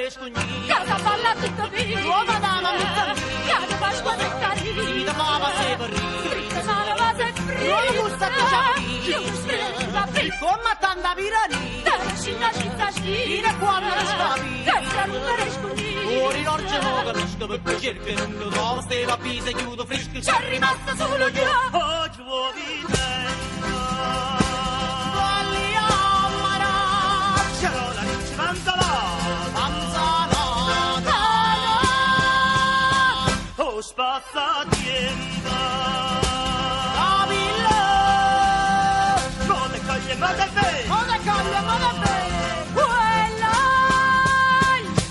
rescugni. Casa balla tutto qui. Uova dama muzza. Casa Pasqua del carino. Sida baba se barri. Fritta mala va se fritta. Uova gusta ti ciappi. Io sprega fritta. Come tanda virani. Dalla scina città sti. Ina quando scavi. Casa non rescugni. Ori l'orge moga pesca perché cerca non lo trova. Steva a pisa chiudo fresco. C'è rimasta solo io. Oggi vuoi vivendo. Squalli a maraccia. La luce manzalata. Manzanata. Oh, spazzatienda. Cavillo. Come coglie ma da fe. Come coglie ma da fe. Quella.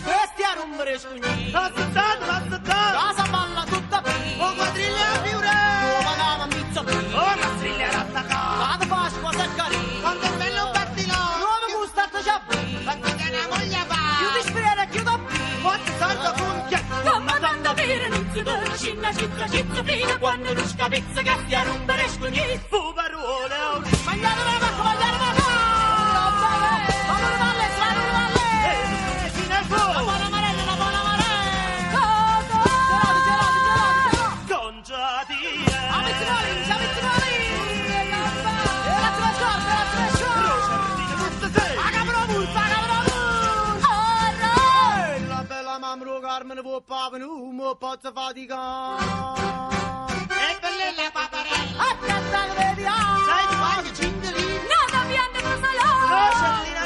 Questi a non rescugni. Aspettato. Casa balla tutta qui. Oh, quadriglia a fiure. Uova dama mizza qui. Oh, ma striglia rattacata. Cada Pasqua se carino. Quando è bello battino. Nuovo gusto ti ciappi. Quando tiene la moglie va. Chiudi spirere, chiudo qui. Quanto salto punchia. Come tanta bere non si deve. Scina città fino. Quando non scapizza che stia non rescugni. Fu parole. Mangiate per la mangiate per la Fino al fuoco. buona marella, la buona marella. Congiati. La bella mamma Carmine può papano, mo pozza fatica. E per lei la paparella. Attenta, vediamo. Sai di quanti cingolini. No, da piante per No, salare. Cellina